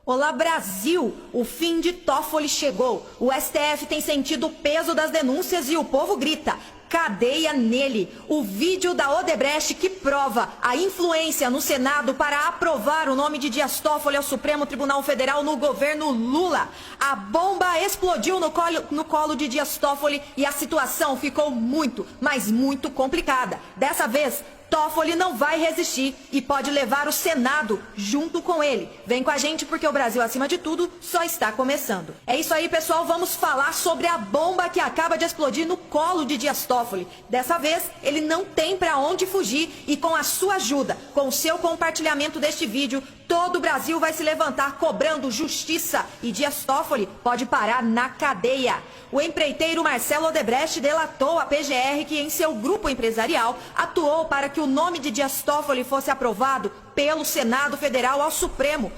Olá, Brasil! O fim de Toffoli chegou. O STF tem sentido o peso das denúncias e o povo grita: cadeia nele! O vídeo da Odebrecht que prova a influência no Senado para aprovar o nome de Dias Toffoli ao Supremo Tribunal Federal no governo Lula. A bomba explodiu no colo de Dias Toffoli e a situação ficou muito, mas muito complicada. Dessa vez, Toffoli não vai resistir e pode levar o Senado junto com ele. Vem com a gente porque o Brasil, acima de tudo, só está começando. É isso aí, pessoal. Vamos falar sobre a bomba que acaba de explodir no colo de Dias Toffoli. Dessa vez, ele não tem para onde fugir e com a sua ajuda, com o seu compartilhamento deste vídeo, todo o Brasil vai se levantar cobrando justiça e Dias Toffoli pode parar na cadeia. O empreiteiro Marcelo Odebrecht delatou à PGR que em seu grupo empresarial atuou para que o nome de Dias Toffoli fosse aprovado pelo Senado Federal ao Supremo,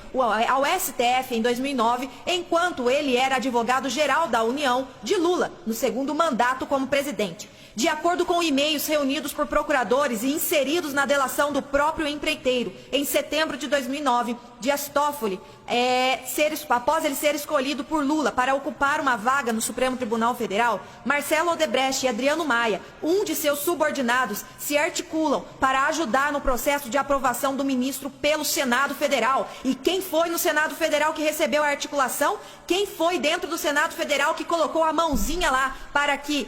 ao STF em 2009, enquanto ele era advogado-geral da União de Lula, no segundo mandato como presidente. De acordo com e-mails reunidos por procuradores e inseridos na delação do próprio empreiteiro, em setembro de 2009, Dias Toffoli, após ele ser escolhido por Lula para ocupar uma vaga no Supremo Tribunal Federal, Marcelo Odebrecht e Adriano Maia, um de seus subordinados, se articulam para ajudar no processo de aprovação do ministro pelo Senado Federal. E quem foi no Senado Federal que recebeu a articulação? Quem foi dentro do Senado Federal que colocou a mãozinha lá para que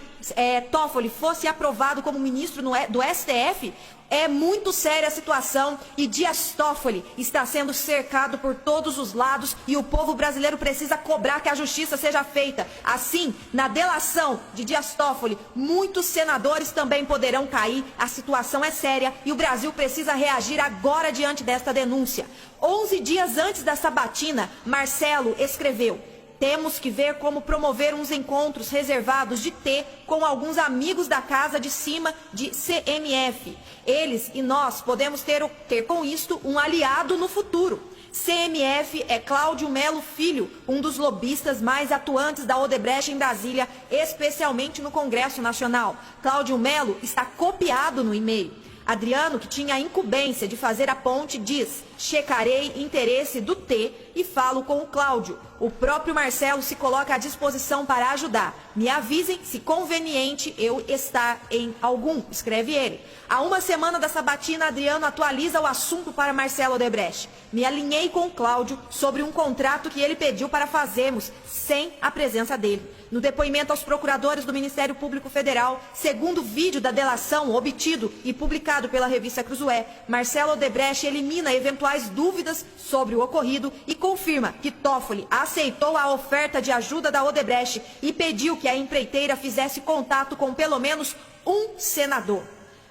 Toffoli fosse aprovado como ministro do STF? É muito séria a situação e Dias Toffoli está sendo cercado por todos os lados e o povo brasileiro precisa cobrar que a justiça seja feita. Assim, na delação de Dias Toffoli, muitos senadores também poderão cair. A situação é séria e o Brasil precisa reagir agora diante desta denúncia. 11 dias antes da sabatina, Marcelo escreveu: temos que ver como promover uns encontros reservados de ter com alguns amigos da casa de cima de CMF. Eles e nós podemos ter com isto um aliado no futuro. CMF é Cláudio Melo Filho, um dos lobistas mais atuantes da Odebrecht em Brasília, especialmente no Congresso Nacional. Cláudio Melo está copiado no e-mail. Adriano, que tinha a incumbência de fazer a ponte, diz: checarei interesse do T e falo com o Cláudio. O próprio Marcelo se coloca à disposição para ajudar. Me avisem se conveniente eu estar em algum, escreve ele. Há uma semana da sabatina, Adriano atualiza o assunto para Marcelo Odebrecht. Me alinhei com o Cláudio sobre um contrato que ele pediu para fazermos sem a presença dele. No depoimento aos procuradores do Ministério Público Federal, segundo o vídeo da delação obtido e publicado pela revista Cruzoé, Marcelo Odebrecht elimina eventuais dúvidas sobre o ocorrido e confirma que Toffoli aceitou a oferta de ajuda da Odebrecht e pediu que a empreiteira fizesse contato com pelo menos um senador.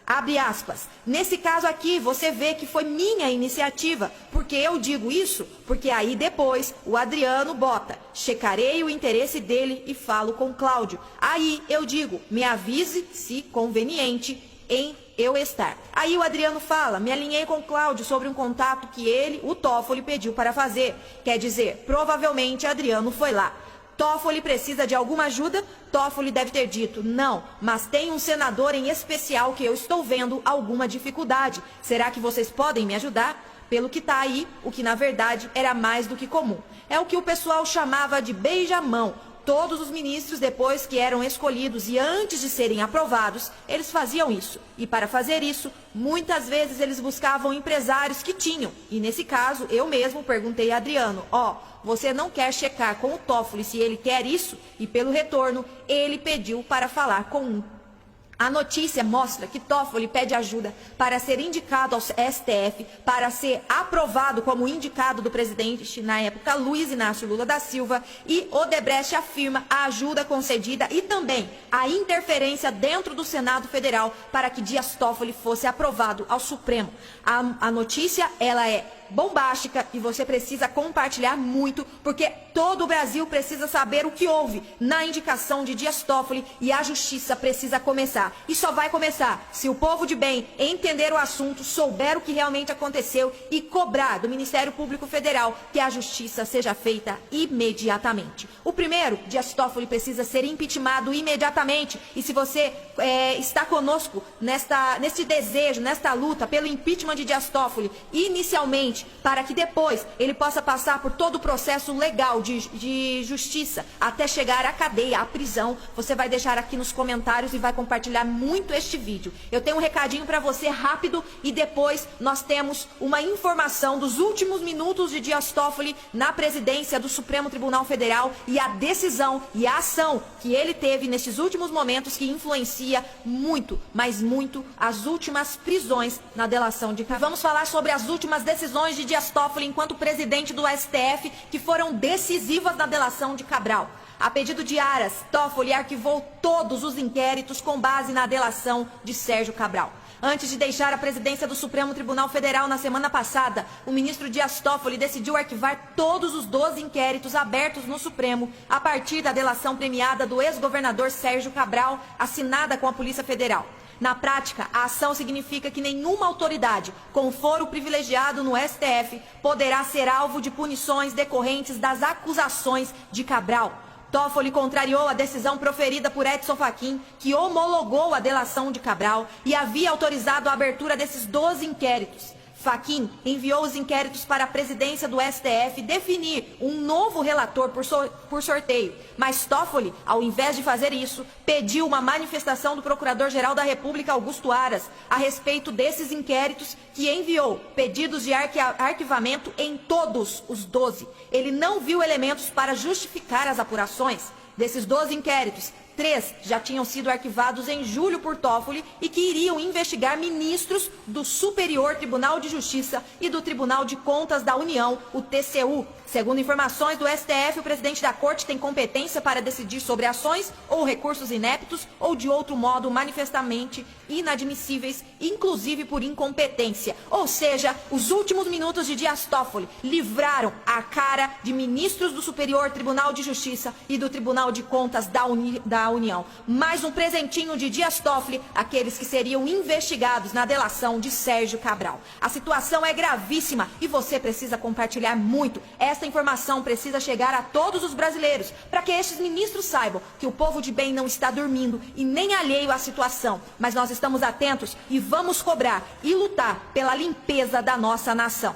Abre aspas. Nesse caso aqui, você vê que foi minha iniciativa. Porque eu digo isso? Porque aí depois o Adriano bota: checarei o interesse dele e falo com Cláudio. Aí eu digo: me avise se conveniente em eu estar. Aí o Adriano fala: me alinhei com o Cláudio sobre um contato que ele, o Toffoli, pediu para fazer. Quer dizer, provavelmente Adriano foi lá. Toffoli precisa de alguma ajuda? Toffoli deve ter dito: não, mas tem um senador em especial que eu estou vendo alguma dificuldade. Será que vocês podem me ajudar? Pelo que está aí, o que na verdade era mais do que comum. É o que o pessoal chamava de beija-mão. Todos os ministros, depois que eram escolhidos e antes de serem aprovados, eles faziam isso. E para fazer isso, muitas vezes eles buscavam empresários que tinham. E nesse caso, eu mesmo perguntei a Adriano: você não quer checar com o Toffoli se ele quer isso? E pelo retorno, ele pediu para falar com um. A notícia mostra que Toffoli pede ajuda para ser indicado ao STF, para ser aprovado como indicado do presidente, na época, Luiz Inácio Lula da Silva, e Odebrecht afirma a ajuda concedida e também a interferência dentro do Senado Federal para que Dias Toffoli fosse aprovado ao Supremo. A notícia, ela é bombástica e você precisa compartilhar muito, porque todo o Brasil precisa saber o que houve na indicação de Dias Toffoli e a justiça precisa começar. E só vai começar se o povo de bem entender o assunto, souber o que realmente aconteceu e cobrar do Ministério Público Federal que a justiça seja feita imediatamente. O primeiro, Dias Toffoli precisa ser impeachmentado imediatamente. E se você está conosco neste desejo, nesta luta pelo impeachment de Dias Toffoli, inicialmente inocente, para que depois ele possa passar por todo o processo legal de justiça, até chegar à cadeia, à prisão. Você vai deixar aqui nos comentários e vai compartilhar muito este vídeo. Eu tenho um recadinho para você rápido e depois nós temos uma informação dos últimos minutos de Dias Toffoli na presidência do Supremo Tribunal Federal e a decisão e a ação que ele teve nesses últimos momentos que influencia muito, mas muito, as últimas prisões na delação de Cabral. Vamos falar sobre as últimas decisões de Dias Toffoli enquanto presidente do STF que foram decisivas na delação de Cabral. A pedido de Aras, Toffoli arquivou todos os inquéritos com base na delação de Sérgio Cabral. Antes de deixar a presidência do Supremo Tribunal Federal na semana passada, o ministro Dias Toffoli decidiu arquivar todos os 12 inquéritos abertos no Supremo a partir da delação premiada do ex-governador Sérgio Cabral, assinada com a Polícia Federal. Na prática, a ação significa que nenhuma autoridade com foro privilegiado no STF poderá ser alvo de punições decorrentes das acusações de Cabral. Toffoli contrariou a decisão proferida por Edson Fachin, que homologou a delação de Cabral e havia autorizado a abertura desses 12 inquéritos. Fachin enviou os inquéritos para a presidência do STF definir um novo relator por sorteio, mas Toffoli, ao invés de fazer isso, pediu uma manifestação do Procurador-Geral da República, Augusto Aras, a respeito desses inquéritos, que enviou pedidos de arquivamento em todos os 12. Ele não viu elementos para justificar as apurações. Desses 12 inquéritos, 3 já tinham sido arquivados em julho por Toffoli e que iriam investigar ministros do Superior Tribunal de Justiça e do Tribunal de Contas da União, o TCU. Segundo informações do STF, o presidente da Corte tem competência para decidir sobre ações ou recursos ineptos ou de outro modo manifestamente inadmissíveis, inclusive por incompetência. Ou seja, os últimos minutos de Dias Toffoli livraram a cara de ministros do Superior Tribunal de Justiça e do Tribunal de Contas da União. Mais um presentinho de Dias Toffoli àqueles que seriam investigados na delação de Sérgio Cabral. A situação é gravíssima e você precisa compartilhar muito. Esta informação precisa chegar a todos os brasileiros, para que estes ministros saibam que o povo de bem não está dormindo e nem alheio à situação. Mas nós estamos atentos e vamos cobrar e lutar pela limpeza da nossa nação.